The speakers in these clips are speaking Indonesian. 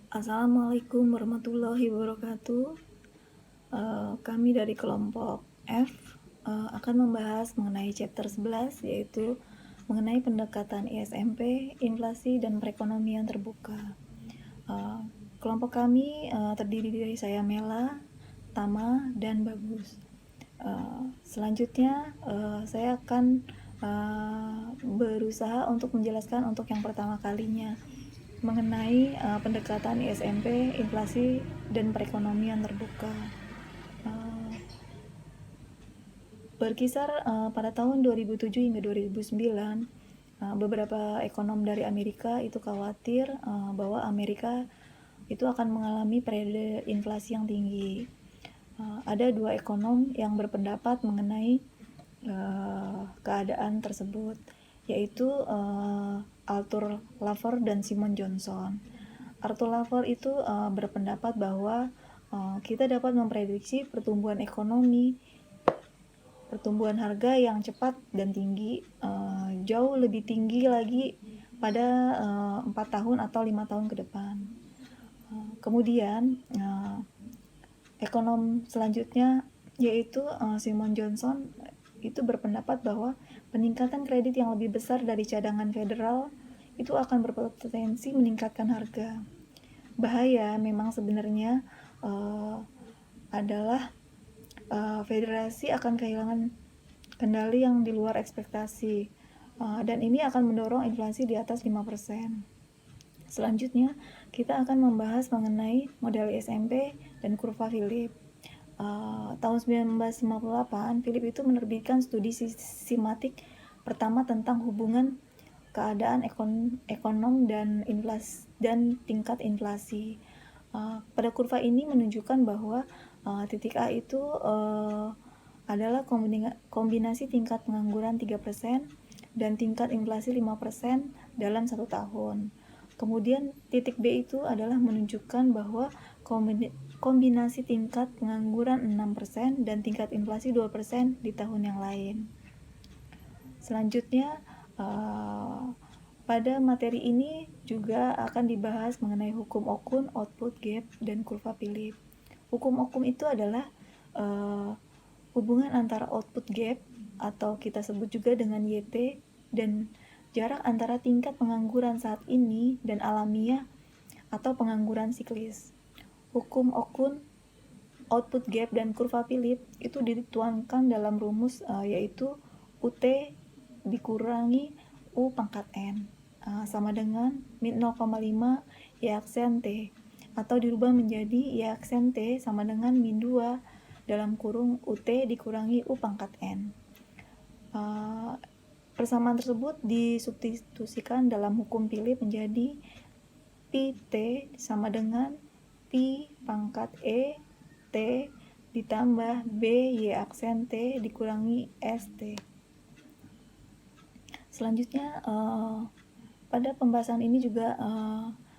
Assalamualaikum warahmatullahi wabarakatuh. Kami dari kelompok F akan membahas mengenai chapter 11, yaitu mengenai pendekatan ISMP, inflasi dan perekonomian terbuka. Kelompok kami terdiri dari saya, Mela, Tama, dan Bagus. Selanjutnya saya akan berusaha untuk menjelaskan untuk yang pertama kalinya mengenai pendekatan ISMP, inflasi, dan perekonomian terbuka. Berkisar pada tahun 2007 hingga 2009, beberapa ekonom dari Amerika itu khawatir bahwa Amerika itu akan mengalami periode inflasi yang tinggi. Ada dua ekonom yang berpendapat mengenai keadaan tersebut, yaitu Arthur Laffer dan Simon Johnson. Arthur Laffer itu berpendapat bahwa kita dapat memprediksi pertumbuhan ekonomi, pertumbuhan harga yang cepat dan tinggi, jauh lebih tinggi lagi pada 4 tahun atau 5 tahun ke depan. Kemudian ekonom selanjutnya yaitu Simon Johnson itu berpendapat bahwa peningkatan kredit yang lebih besar dari cadangan federal itu akan berpotensi meningkatkan harga. Bahaya memang sebenarnya adalah federasi akan kehilangan kendali yang di luar ekspektasi, dan ini akan mendorong inflasi di atas 5%. Selanjutnya, kita akan membahas mengenai model ISMP dan kurva Philip. Tahun 1958, Philip itu menerbitkan studi sistematik pertama tentang hubungan keadaan ekonom dan tingkat inflasi. Pada kurva ini menunjukkan bahwa titik A itu adalah kombinasi tingkat pengangguran 3% dan tingkat inflasi 5% dalam 1 tahun. Kemudian titik B itu adalah menunjukkan bahwa kombinasi tingkat pengangguran 6% dan tingkat inflasi 2% di tahun yang lain. Selanjutnya, pada materi ini juga akan dibahas mengenai hukum Okun, output gap, dan kurva Philip. Hukum Okun itu adalah hubungan antara output gap atau kita sebut juga dengan YT dan jarak antara tingkat pengangguran saat ini dan alamiah atau pengangguran siklis. Hukum Okun, output gap, dan kurva Philip itu dituangkan dalam rumus yaitu UT dikurangi U pangkat N sama dengan min 0,5 Y aksen T, atau dirubah menjadi Y aksen T sama dengan min 2 dalam kurung UT dikurangi U pangkat N. Persamaan tersebut disubstitusikan dalam hukum Philip menjadi Pt sama dengan Pi pangkat E T ditambah B Y aksen T dikurangi ST. Selanjutnya, pada pembahasan ini juga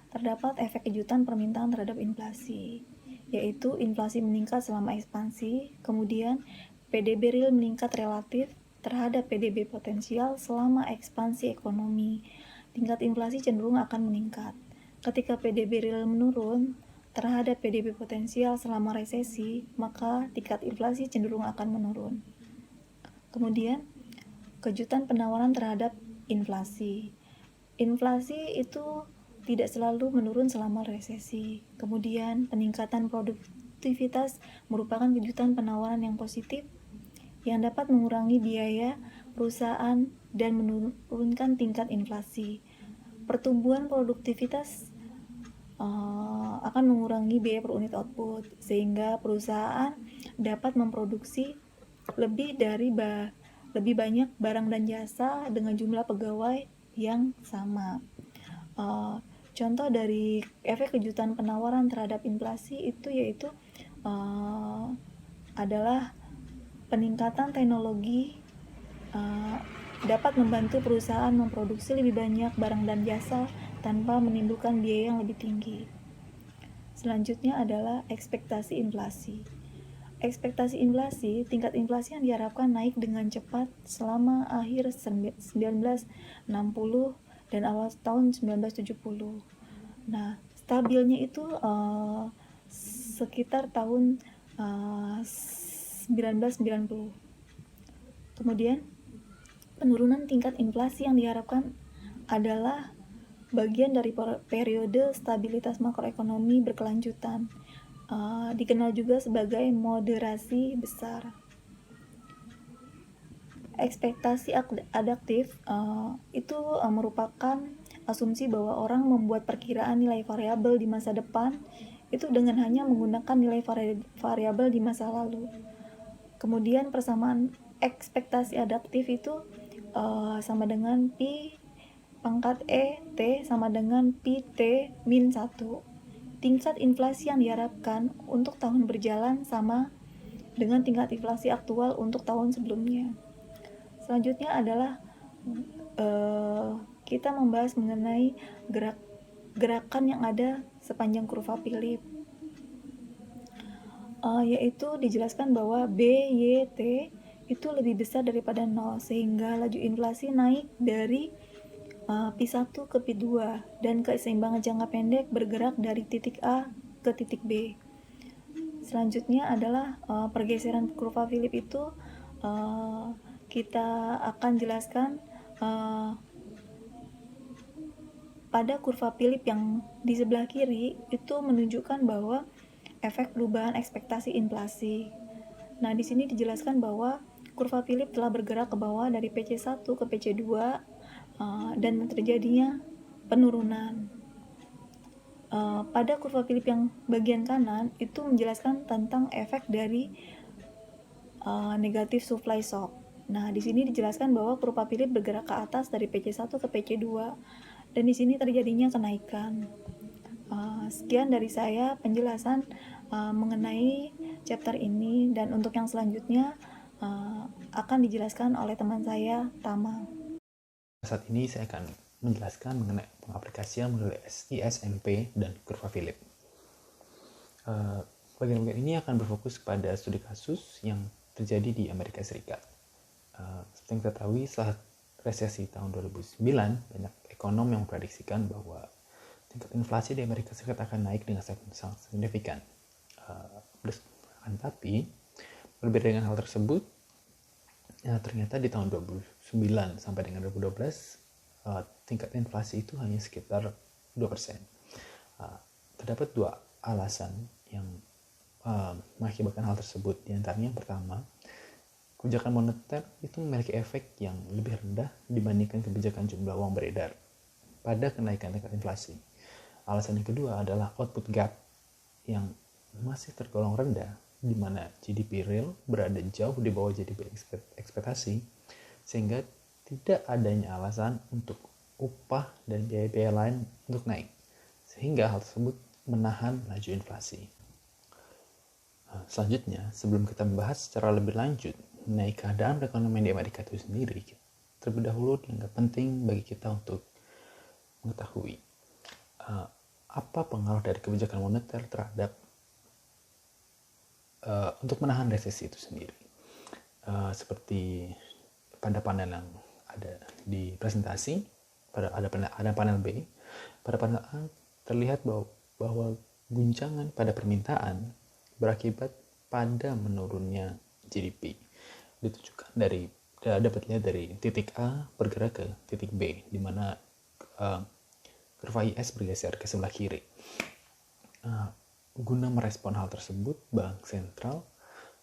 terdapat efek kejutan permintaan terhadap inflasi, yaitu inflasi meningkat selama ekspansi, kemudian PDB real meningkat relatif terhadap PDB potensial selama ekspansi ekonomi. Tingkat inflasi cenderung akan meningkat. Ketika PDB real menurun terhadap PDB potensial selama resesi, maka tingkat inflasi cenderung akan menurun. Kemudian, kejutan penawaran terhadap inflasi. Inflasi itu tidak selalu menurun selama resesi. Kemudian, peningkatan produktivitas merupakan kejutan penawaran yang positif yang dapat mengurangi biaya perusahaan dan menurunkan tingkat inflasi. Pertumbuhan produktivitas akan mengurangi biaya per unit output, sehingga perusahaan dapat memproduksi lebih banyak barang dan jasa dengan jumlah pegawai yang sama. Contoh dari efek kejutan penawaran terhadap inflasi itu yaitu adalah peningkatan teknologi dapat membantu perusahaan memproduksi lebih banyak barang dan jasa tanpa menimbulkan biaya yang lebih tinggi. Selanjutnya adalah ekspektasi inflasi. Ekspektasi inflasi, tingkat inflasi yang diharapkan naik dengan cepat selama akhir 1960 dan awal tahun 1970. Nah, stabilnya itu sekitar tahun 1990. Kemudian penurunan tingkat inflasi yang diharapkan adalah bagian dari periode stabilitas makroekonomi berkelanjutan, dikenal juga sebagai moderasi besar. Ekspektasi adaptif itu merupakan asumsi bahwa orang membuat perkiraan nilai variabel di masa depan itu dengan hanya menggunakan nilai variabel di masa lalu. Kemudian persamaan ekspektasi adaptif itu sama dengan Pi pangkat E T sama dengan Pi T min 1. Tingkat inflasi yang diharapkan untuk tahun berjalan sama dengan tingkat inflasi aktual untuk tahun sebelumnya. Selanjutnya adalah kita membahas mengenai gerakan yang ada sepanjang kurva Philip, yaitu dijelaskan bahwa BYT itu lebih besar daripada 0, sehingga laju inflasi naik dari P1 ke P2 dan keseimbangan jangka pendek bergerak dari titik A ke titik B. Selanjutnya adalah pergeseran kurva Philip itu kita akan jelaskan pada kurva Philip yang di sebelah kiri itu menunjukkan bahwa efek perubahan ekspektasi inflasi. Nah, di sini dijelaskan bahwa kurva Philip telah bergerak ke bawah dari PC1 ke PC2 dan terjadinya penurunan. Pada kurva Philip yang bagian kanan itu menjelaskan tentang efek dari negatif supply shock. Nah, di sini dijelaskan bahwa kurva Philip bergerak ke atas dari PC1 ke PC2 dan di sini terjadinya kenaikan. Sekian dari saya penjelasan mengenai chapter ini, dan untuk yang selanjutnya akan dijelaskan oleh teman saya, Tama. Saat ini saya akan menjelaskan mengenai pengaplikasian model ISMP dan kurva Philip. Bagian-bagian ini akan berfokus kepada studi kasus yang terjadi di Amerika Serikat. Seperti yang kita ketahui, saat resesi tahun 2009, banyak ekonom yang memprediksikan bahwa tingkat inflasi di Amerika Serikat akan naik dengan sangat signifikan. Tapi, berbeda dengan hal tersebut, ternyata di tahun 2009 sampai dengan 2012, tingkat inflasi itu hanya sekitar 2%. Terdapat dua alasan yang mengakibatkan hal tersebut. Di antaranya yang pertama, kebijakan moneter itu memiliki efek yang lebih rendah dibandingkan kebijakan jumlah uang beredar pada kenaikan tingkat inflasi. Alasan yang kedua adalah output gap yang masih tergolong rendah, di mana GDP real berada jauh di bawah GDP ekspektasi, sehingga tidak adanya alasan untuk upah dan biaya-biaya lain untuk naik, sehingga hal tersebut menahan laju inflasi. Selanjutnya, sebelum kita membahas secara lebih lanjut mengenai keadaan perekonomian di Amerika itu sendiri, terlebih dahulu dianggap penting bagi kita untuk mengetahui apa pengaruh dari kebijakan moneter terhadap untuk menahan resesi itu sendiri. Seperti pada panel yang ada di presentasi, ada panel B. Pada panel A terlihat bahwa guncangan pada permintaan berakibat pada menurunnya GDP. Ditunjukkan dapat dilihat dari titik A bergerak ke titik B, di mana kurva IS bergeser ke sebelah kiri. Guna merespon hal tersebut, Bank Sentral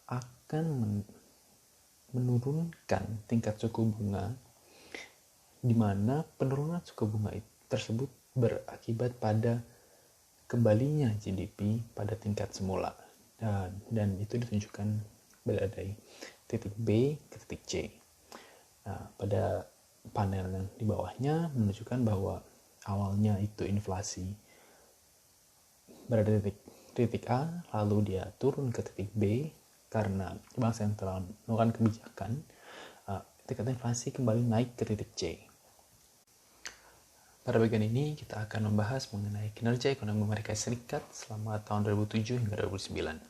akan menurunkan tingkat suku bunga, di mana penurunan suku bunga tersebut berakibat pada kembalinya GDP pada tingkat semula, dan itu ditunjukkan dari titik B ke titik C. Pada panel yang di bawahnya menunjukkan bahwa awalnya itu inflasi berada di titik A, lalu dia turun ke titik B karena Bank Sentral melakukan kebijakan, tingkat inflasi kembali naik ke titik C. Pada bagian ini kita akan membahas mengenai kinerja ekonomi Amerika Serikat selama tahun 2007 hingga 2009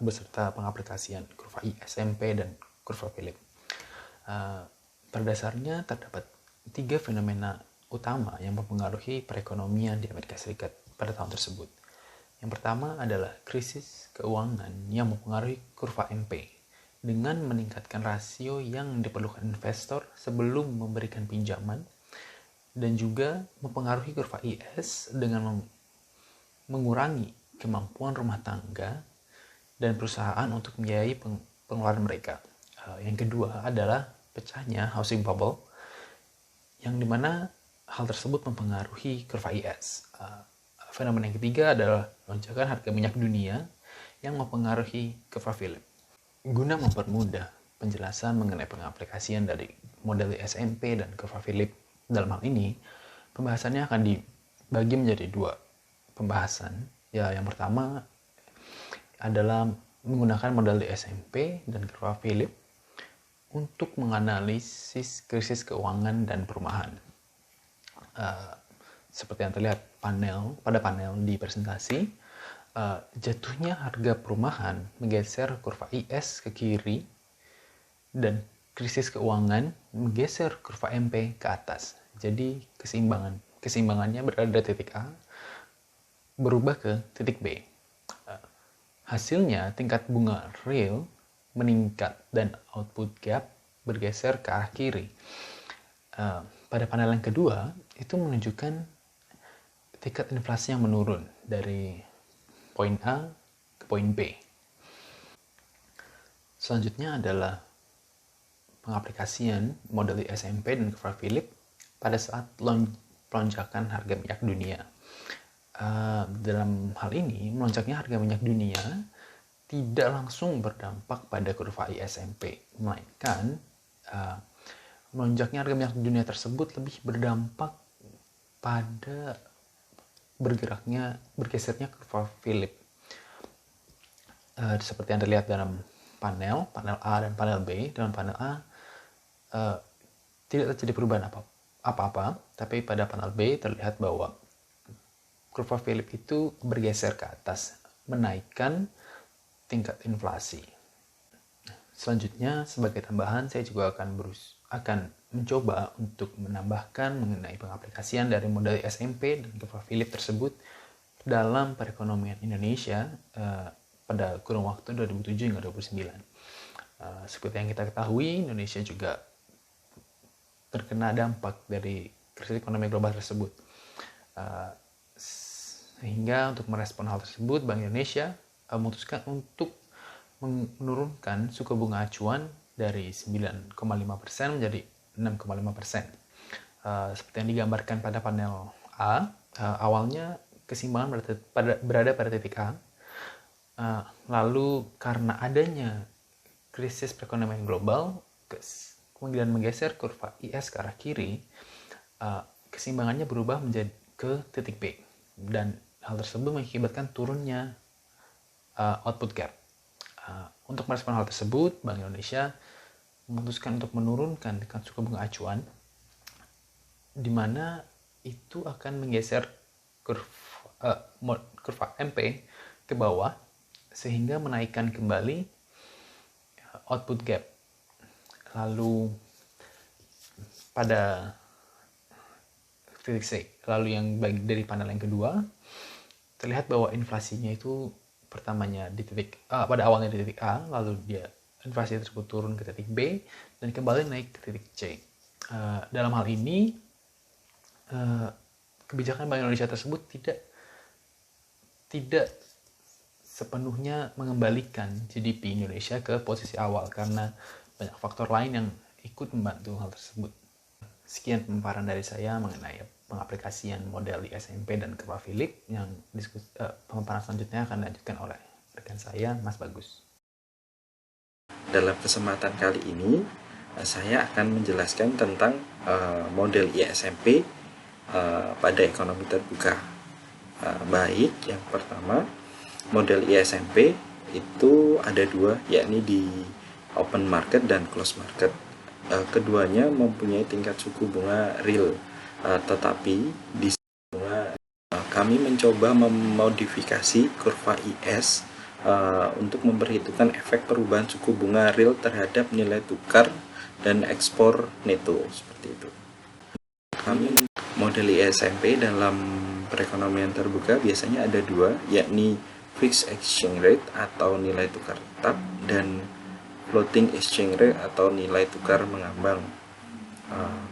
beserta pengaplikasian kurva ISMP dan kurva Philip. Pada dasarnya terdapat 3 fenomena utama yang mempengaruhi perekonomian di Amerika Serikat pada tahun tersebut. Yang pertama adalah krisis keuangan yang mempengaruhi kurva MP dengan meningkatkan rasio yang diperlukan investor sebelum memberikan pinjaman, dan juga mempengaruhi kurva IS dengan mengurangi kemampuan rumah tangga dan perusahaan untuk membiayai pengeluaran mereka. Yang kedua adalah pecahnya housing bubble, yang dimana hal tersebut mempengaruhi kurva IS. Fenomena yang ketiga adalah lonjakan harga minyak dunia yang mempengaruhi kurva Phillips. Guna mempermudah penjelasan mengenai pengaplikasian dari model SMP dan kurva Phillips dalam hal ini, pembahasannya akan dibagi menjadi dua pembahasan. Yang pertama adalah menggunakan model SMP dan kurva Phillips untuk menganalisis krisis keuangan dan perumahan. Seperti yang terlihat pada panel di presentasi, jatuhnya harga perumahan menggeser kurva IS ke kiri dan krisis keuangan menggeser kurva MP ke atas. Jadi keseimbangannya berada di titik A berubah ke titik B. Hasilnya tingkat bunga real meningkat dan output gap bergeser ke arah kiri. Pada panel yang kedua, itu menunjukkan tingkat inflasi yang menurun dari poin A ke poin B. Selanjutnya adalah pengaplikasian model SMP dan kurva Phillips pada saat lonjakan harga minyak dunia. Dalam hal ini, melonjaknya harga minyak dunia tidak langsung berdampak pada kurva ISMP, melainkan melonjaknya harga minyak dunia tersebut lebih berdampak pada bergesernya kurva Phillips. Seperti yang terlihat dalam panel A dan panel B. Dalam panel A tidak terjadi perubahan apa-apa, tapi pada panel B terlihat bahwa kurva Phillips itu bergeser ke atas, menaikkan tingkat inflasi. Selanjutnya, sebagai tambahan, saya juga akan mencoba untuk menambahkan mengenai pengaplikasian dari model SMP dan kurva Phillips tersebut dalam perekonomian Indonesia pada kurun waktu 2007 hingga 2009. Seperti yang kita ketahui, Indonesia juga terkena dampak dari krisis ekonomi global tersebut. Sehingga untuk merespon hal tersebut, Bank Indonesia memutuskan untuk menurunkan suku bunga acuan dari 9,5% menjadi 6,5%. Seperti yang digambarkan pada panel A, awalnya keseimbangan berada pada titik A. Lalu karena adanya krisis perekonomian global, kemudian menggeser kurva IS ke arah kiri, keseimbangannya berubah menjadi ke titik B. Dan hal tersebut mengakibatkan turunnya output gap. Untuk merespon hal tersebut, Bank Indonesia memutuskan untuk menurunkan tingkat suku bunga acuan, di mana itu akan menggeser kurva MP ke bawah, sehingga menaikkan kembali output gap. Lalu pada titik C, lalu yang dari panel yang kedua, terlihat bahwa inflasinya itu pada awalnya di titik A, lalu inflasi tersebut turun ke titik B dan kembali naik ke titik C. Dalam hal ini, kebijakan Bank Indonesia tersebut tidak sepenuhnya mengembalikan GDP Indonesia ke posisi awal karena banyak faktor lain yang ikut membantu hal tersebut. Sekian pemaparan dari saya mengenai pengaplikasian model SMP dan kurva Phillips. Yang pemaparan selanjutnya akan dilanjutkan oleh rekan saya, Mas Bagus. Dalam kesempatan kali ini, saya akan menjelaskan tentang model ISMP pada ekonomi terbuka. Baik, yang pertama, model ISMP itu ada dua, yakni di open market dan close market. Keduanya mempunyai tingkat suku bunga real, tetapi di bunga kami mencoba memodifikasi kurva IS untuk memperhitungkan efek perubahan suku bunga real terhadap nilai tukar dan ekspor neto, seperti itu. Kami model ISMP dalam perekonomian terbuka biasanya ada dua, yakni fixed exchange rate atau nilai tukar tetap dan floating exchange rate atau nilai tukar mengambang.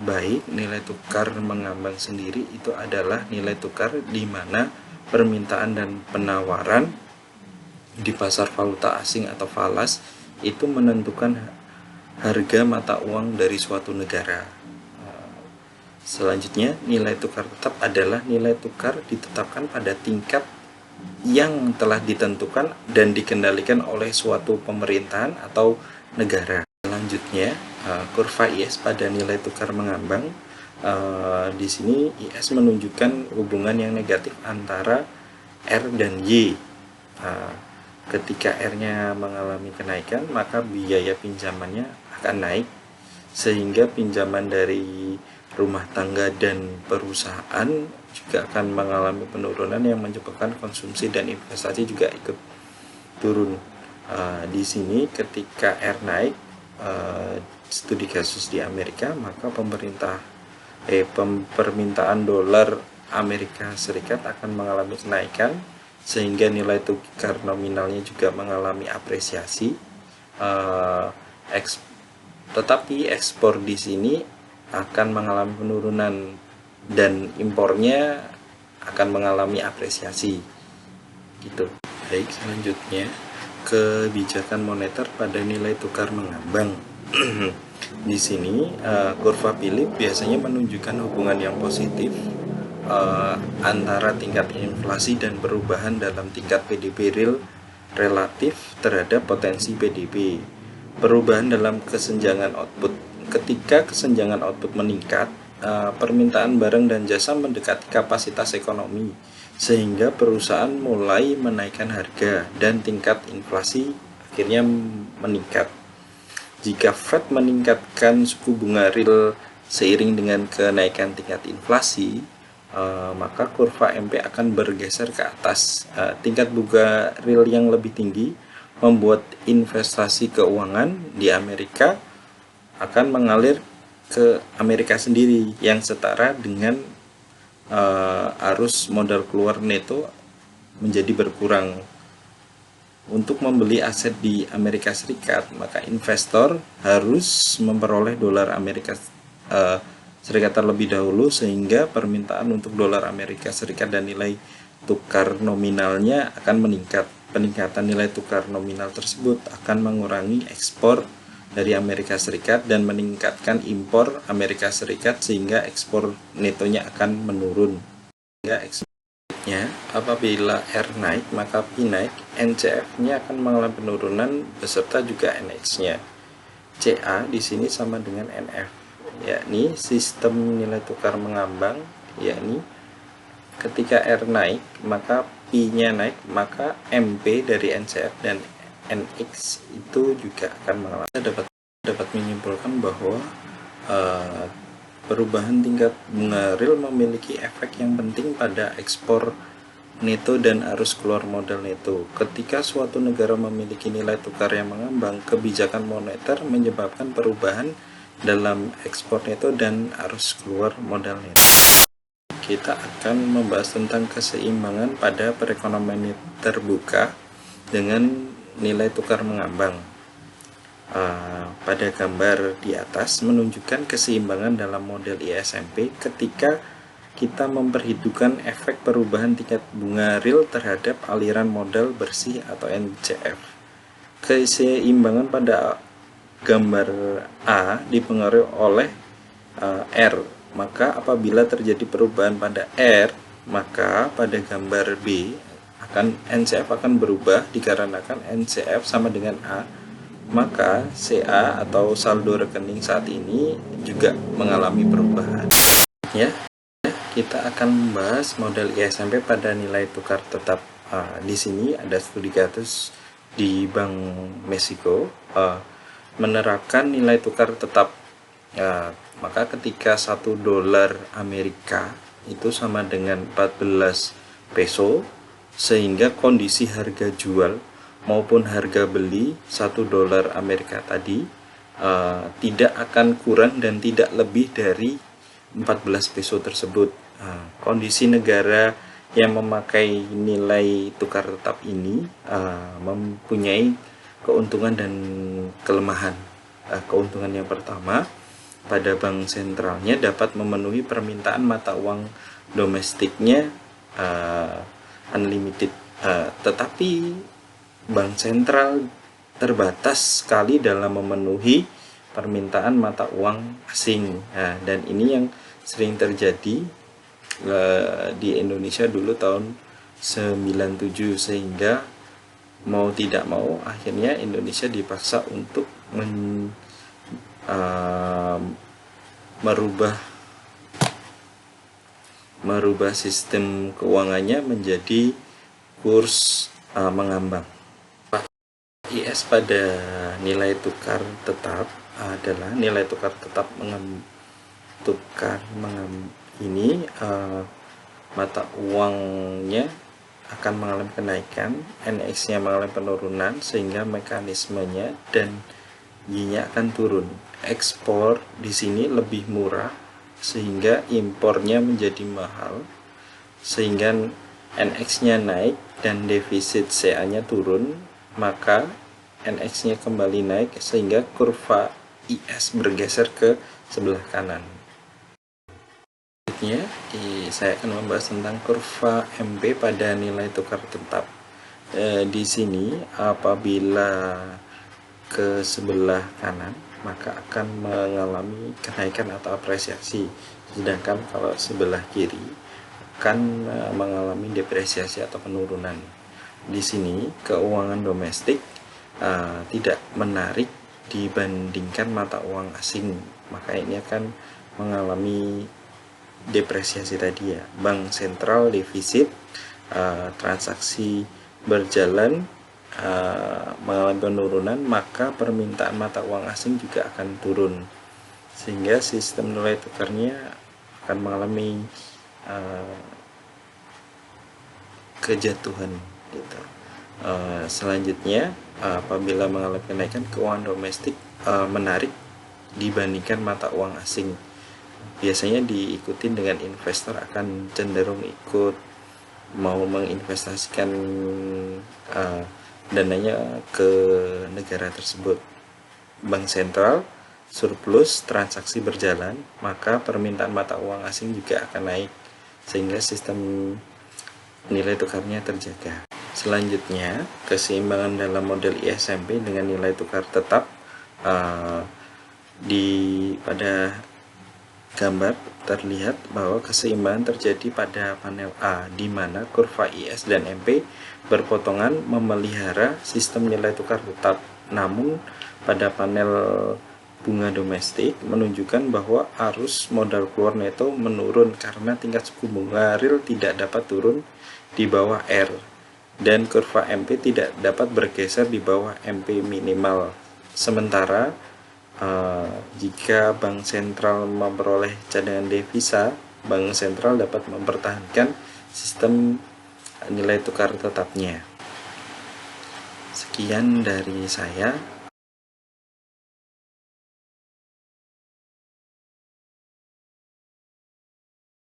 Baik, nilai tukar mengambang sendiri itu adalah nilai tukar di mana permintaan dan penawaran di pasar valuta asing atau falas itu menentukan harga mata uang dari suatu negara. Selanjutnya, nilai tukar tetap adalah nilai tukar ditetapkan pada tingkat yang telah ditentukan dan dikendalikan oleh suatu pemerintahan atau negara. Selanjutnya, kurva IS pada nilai tukar mengambang. Di sini IS menunjukkan hubungan yang negatif antara R dan Y. Ketika R-nya mengalami kenaikan, maka biaya pinjamannya akan naik, sehingga pinjaman dari rumah tangga dan perusahaan juga akan mengalami penurunan yang menyebabkan konsumsi dan investasi juga ikut turun. Di sini ketika R naik, studi kasus di Amerika, maka permintaan dolar Amerika Serikat akan mengalami kenaikan, sehingga nilai tukar nominalnya juga mengalami apresiasi. Tetapi ekspor di sini akan mengalami penurunan dan impornya akan mengalami apresiasi. Gitu. Baik, selanjutnya kebijakan moneter pada nilai tukar mengambang. Di sini kurva Philip biasanya menunjukkan hubungan yang positif antara tingkat inflasi dan perubahan dalam tingkat PDB real relatif terhadap potensi PDB. Perubahan dalam kesenjangan output. Ketika kesenjangan output meningkat, permintaan barang dan jasa mendekati kapasitas ekonomi, sehingga perusahaan mulai menaikkan harga dan tingkat inflasi akhirnya meningkat. Jika Fed meningkatkan suku bunga real seiring dengan kenaikan tingkat inflasi, maka kurva MP akan bergeser ke atas. Tingkat bunga real yang lebih tinggi membuat investasi keuangan di Amerika akan mengalir ke Amerika sendiri yang setara dengan arus modal keluar neto menjadi berkurang. Untuk membeli aset di Amerika Serikat, maka investor harus memperoleh dolar Amerika Serikat terlebih dahulu, sehingga permintaan untuk dolar Amerika Serikat dan nilai tukar nominalnya akan meningkat. Peningkatan nilai tukar nominal tersebut akan mengurangi ekspor dari Amerika Serikat dan meningkatkan impor Amerika Serikat, sehingga ekspor netonya akan menurun. Selanjutnya, apabila R naik maka P naik, NCF-nya akan mengalami penurunan beserta juga NX-nya. CA di sini sama dengan NF, yakni sistem nilai tukar mengambang, yakni ketika R naik maka P-nya naik, maka MP dari NCF dan NX itu juga akan mengalami. Dapat menyimpulkan bahwa perubahan tingkat bunga real memiliki efek yang penting pada ekspor neto dan arus keluar modal neto. Ketika suatu negara memiliki nilai tukar yang mengambang, kebijakan moneter menyebabkan perubahan dalam ekspor neto dan arus keluar modal neto. Kita akan membahas tentang keseimbangan pada perekonomian terbuka dengan nilai tukar mengambang. Pada gambar di atas menunjukkan keseimbangan dalam model ISMP ketika kita memperhitungkan efek perubahan tingkat bunga real terhadap aliran modal bersih atau NCF. Keseimbangan pada gambar A dipengaruhi oleh R. Maka apabila terjadi perubahan pada R, maka pada gambar B NCF akan berubah dikarenakan NCF sama dengan A, maka CA atau saldo rekening saat ini juga mengalami perubahan. Ya, kita akan membahas model ISMP pada nilai tukar tetap. Di sini ada studi kasus di Bank Meksiko menerapkan nilai tukar tetap. Maka ketika 1 dolar Amerika itu sama dengan 14 peso, sehingga kondisi harga jual maupun harga beli 1 dolar Amerika tadi tidak akan kurang dan tidak lebih dari 14 peso tersebut. Kondisi negara yang memakai nilai tukar tetap ini mempunyai keuntungan dan kelemahan. Keuntungan yang pertama, pada bank sentralnya dapat memenuhi permintaan mata uang domestiknya unlimited, tetapi bank sentral terbatas sekali dalam memenuhi permintaan mata uang asing. Dan ini yang sering terjadi di Indonesia dulu tahun 97, sehingga mau tidak mau akhirnya Indonesia dipaksa untuk merubah sistem keuangannya menjadi kurs mengambang. IS pada nilai tukar tetap adalah nilai tukar tetap ini mata uangnya akan mengalami kenaikan, NX-nya mengalami penurunan, sehingga mekanismenya dan Y-nya akan turun. Ekspor di sini lebih murah sehingga impornya menjadi mahal, sehingga NX-nya naik dan defisit CA-nya turun, maka NX-nya kembali naik sehingga kurva IS bergeser ke sebelah kanan. Selanjutnya saya akan membahas tentang kurva MP pada nilai tukar tetap. Di sini apabila ke sebelah kanan maka akan mengalami kenaikan atau apresiasi, sedangkan kalau sebelah kiri akan mengalami depresiasi atau penurunan. Di sini keuangan domestik tidak menarik dibandingkan mata uang asing, maka ini akan mengalami depresiasi tadi ya. Bank sentral defisit, transaksi berjalan mengalami penurunan, maka permintaan mata uang asing juga akan turun, sehingga sistem nilai tukarnya akan mengalami kejatuhan gitu. Selanjutnya apabila mengalami kenaikan, keuangan domestik menarik dibandingkan mata uang asing. Biasanya diikuti dengan investor akan cenderung ikut mau menginvestasikan dananya ke negara tersebut. Bank sentral surplus transaksi berjalan, maka permintaan mata uang asing juga akan naik, sehingga sistem nilai tukarnya terjaga. Selanjutnya, keseimbangan dalam model ISMP dengan nilai tukar tetap. Pada gambar terlihat bahwa keseimbangan terjadi pada panel A, di mana kurva IS dan MP berpotongan memelihara sistem nilai tukar tetap. Namun pada panel bunga domestik menunjukkan bahwa arus modal keluar neto menurun karena tingkat suku bunga real tidak dapat turun di bawah R, dan kurva MP tidak dapat bergeser di bawah MP minimal. Sementara jika bank sentral memperoleh cadangan devisa, bank sentral dapat mempertahankan sistem nilai tukar tetapnya. Sekian dari saya.